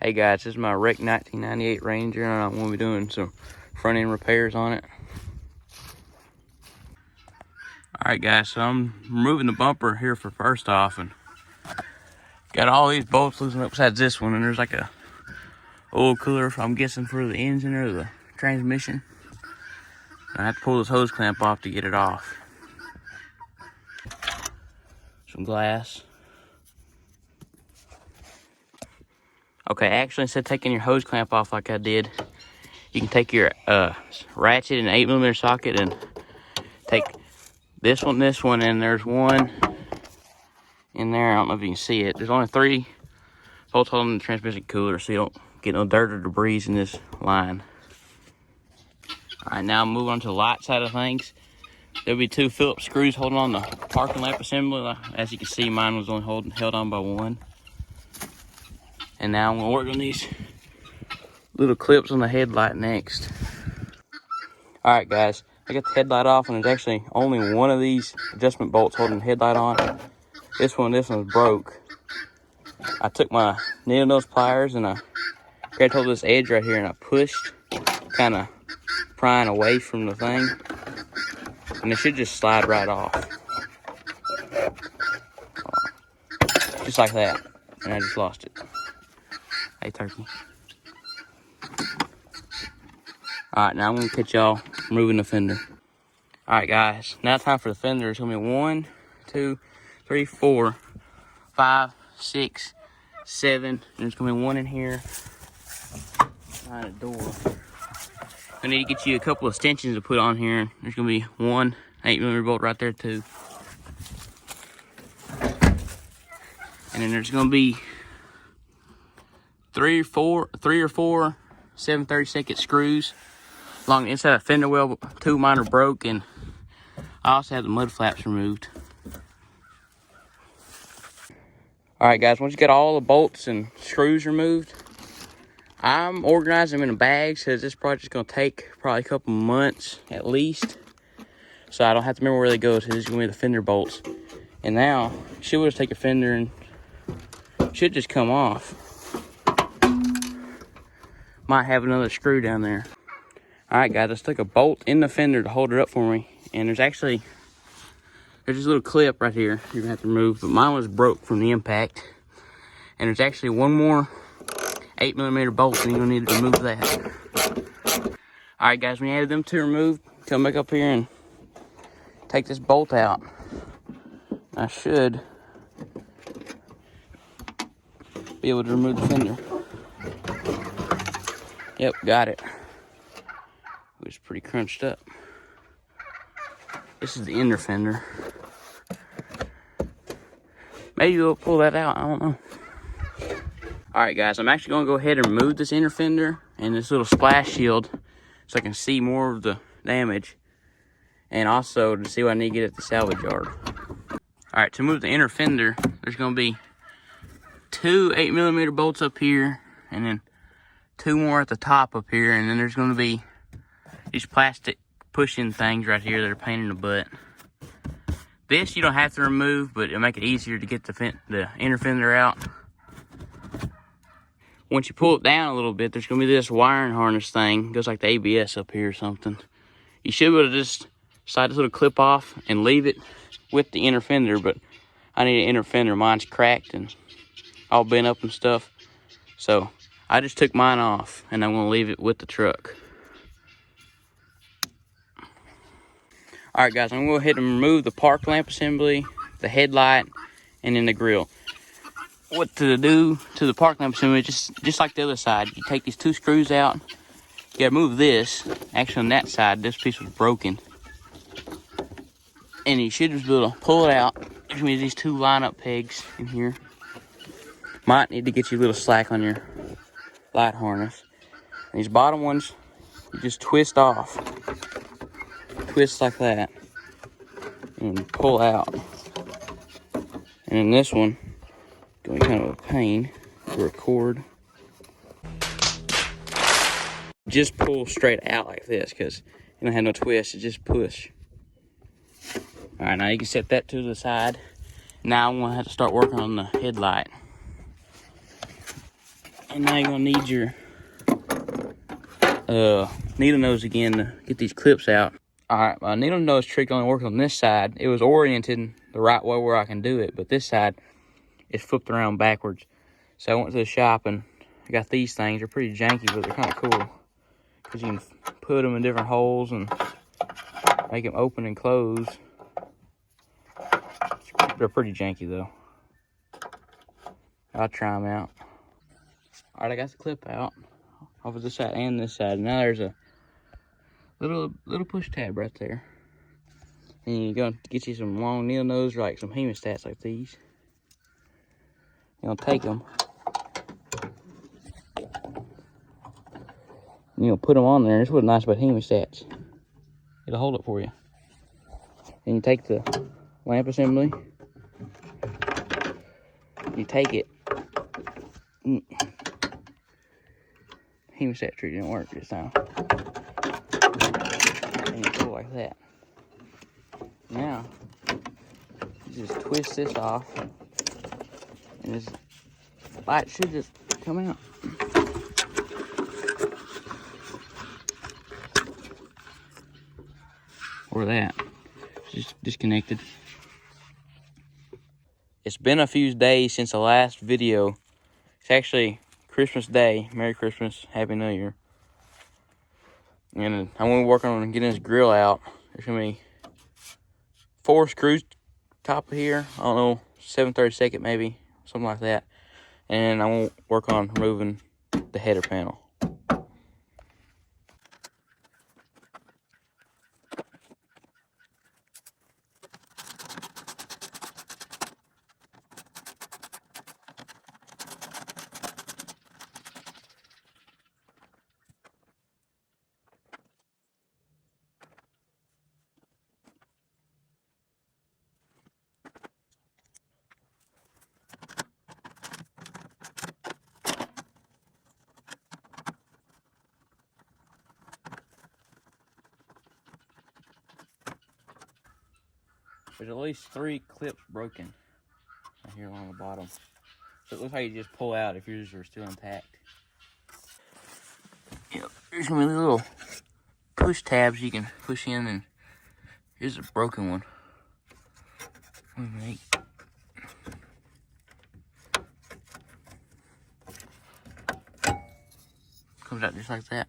Hey guys, this is my wrecked 1998 Ranger, and I'm going to be doing some front end repairs on it. Alright guys, so I'm removing the bumper here for first off, and got all these bolts loosened up besides this one, and there's like a oil cooler, I'm guessing for the engine or the transmission. I have to pull this hose clamp off to get it off. Some glass. Okay, actually, instead of taking your hose clamp off like I did, you can take your ratchet and 8mm socket and take this one, and there's one in there. I don't know if you can see it. There's only 3 bolts holding the transmission cooler, so you don't get no dirt or debris in this line. All right, now I'm moving on to the light side of things. There'll be 2 Phillips screws holding on the parking lamp assembly. As you can see, mine was only held on by 1. And now I'm gonna work on these little clips on the headlight next. All right, guys, I got the headlight off, and there's actually only one of these adjustment bolts holding the headlight on. This one's broke. I took my needle nose pliers and I grabbed hold of this edge right here, and I pushed, kind of prying away from the thing, and it should just slide right off, just like that. And I just lost it. Hey, turkey. Alright, now I'm going to catch y'all removing the fender. Alright, guys, now it's time for the fender. It's going to be 1, 2, 3, 4, 5, 6, 7. And there's going to be 1 in here behind the door. I need to get you a couple of extensions to put on here. There's going to be 1 8mm bolt right there, too. And then there's going to be 3 or 4 7/32 screws along the inside of the fender well. 2 of mine are broke, and I also have the mud flaps removed. Alright guys, once you get all the bolts and screws removed, I'm organizing them in bags because this project's going to take probably a couple months at least. So I don't have to remember where they go. So this is going to be the fender bolts. And now, you should just take a fender and it should just come off. Might have another screw down there. Alright guys, let's take a bolt in the fender to hold it up for me. And there's this little clip right here you're gonna have to remove, but mine was broke from the impact. And there's actually 1 more 8mm bolt, and you're gonna need to remove that. Alright guys, when you have them 2 removed, come back up here and take this bolt out. I should be able to remove the fender. Yep, got it. It was pretty crunched up. This is the inner fender. Maybe we'll pull that out, I don't know. Alright guys, I'm actually gonna go ahead and remove this inner fender and this little splash shield so I can see more of the damage, and also to see what I need to get at the salvage yard. Alright, to move the inner fender, there's gonna be 2 8mm bolts up here, and then 2 more at the top up here, and then there's going to be these plastic push-in things right here that are pain in the butt. This you don't have to remove, but it'll make it easier to get the inner fender out. Once you pull it down a little bit, there's going to be this wiring harness thing. It goes like the ABS up here or something. You should be able to just slide this little clip off and leave it with the inner fender, but I need an inner fender. Mine's cracked and all bent up and stuff. So I just took mine off, and I'm going to leave it with the truck. Alright guys, I'm going to go ahead and remove the park lamp assembly, the headlight, and then the grill. What to do to the park lamp assembly, just like the other side. You take these 2 screws out. You got to move this. Actually, on that side, this piece was broken. And you should just be able to pull it out. There's going to be these 2 line-up pegs in here. Might need to get you a little slack on your light harness. And these bottom ones, you just twist off. Twist like that. And pull out. And then this one, going kind of a pain to record. Just pull straight out like this, because you don't have no twist, you just push. Alright, now you can set that to the side. Now I'm going to have to start working on the headlight. And now you're gonna need your needle nose again to get these clips out. All right, my needle nose trick only works on this side. It was oriented the right way where I can do it, but this side is flipped around backwards. So I went to the shop and I got these things. They're pretty janky, but they're kind of cool because you can put them in different holes and make them open and close. They're pretty janky though. I'll try them out. All right, I got the clip out off of this side and this side. Now there's a little push tab right there. And you're going to get you some long needle nose, like some hemostats like these. You're going to take them. And you'll put them on there. This is what's nice about hemostats. It'll hold it for you. And you take the lamp assembly. You take it. Hemostat tree didn't work this time. And you pull like that. Now, you just twist this off. And this light should just come out. Or that. Just disconnected. It's been a few days since the last video. It's actually Christmas Day. Merry Christmas. Happy New Year. And I'm going to work on getting this grill out. There's going to be 4 screws top of here. I don't know, 7/32 maybe. Something like that. And I'm going to work on removing the header panel. There's at least 3 clips broken right here along the bottom. So it looks like you just pull out if yours are still intact. Yep, there's gonna be little push tabs you can push in, and here's a broken one. Comes out just like that.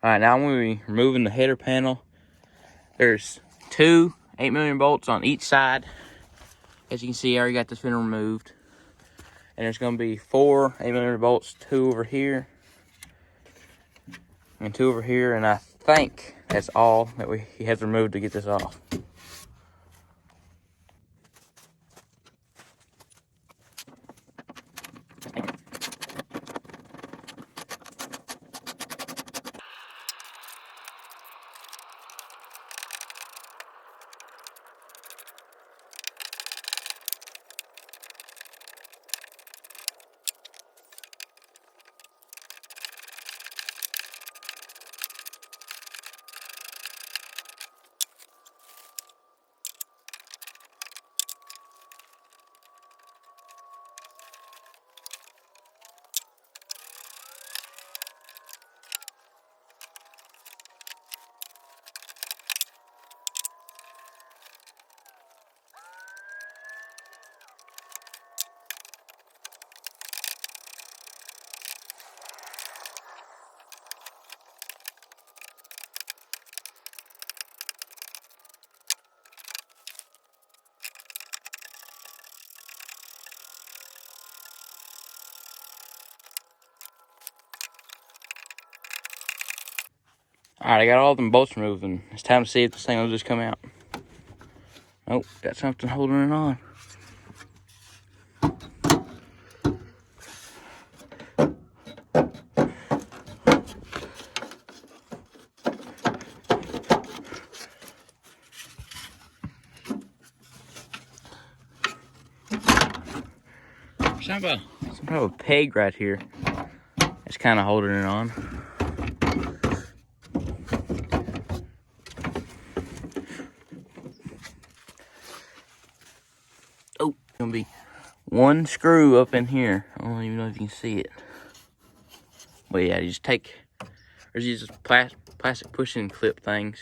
Alright, now I'm gonna be removing the header panel. There's 2 8mm bolts on each side. As you can see, I already got this fender removed. And there's going to be 4 8mm bolts, 2 over here and 2 over here. And I think that's all that he has removed to get this off. Alright, I got all them bolts removed, and it's time to see if this thing will just come out. Nope, got something holding it on. Some type of peg right here. It's kind of holding it on. Oh, gonna be one screw up in here. I don't even know if you can see it. But yeah, you just take, there's these plastic pushing clip things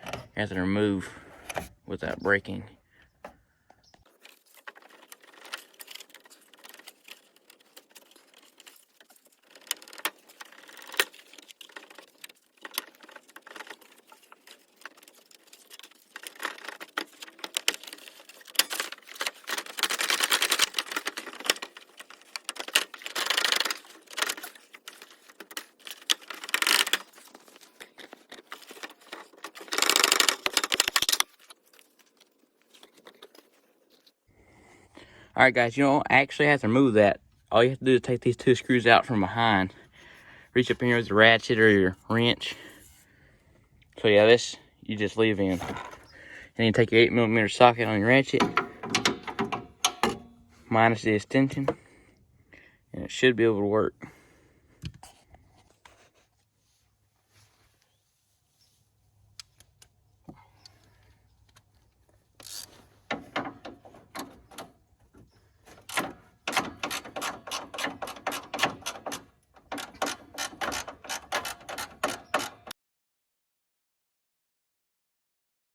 you have to remove without breaking. Alright guys, you don't actually have to remove that. All you have to do is take these two screws out from behind. Reach up in here with the ratchet or your wrench. So yeah, this you just leave in. And then you take your 8mm socket on your ratchet, minus the extension, and it should be able to work.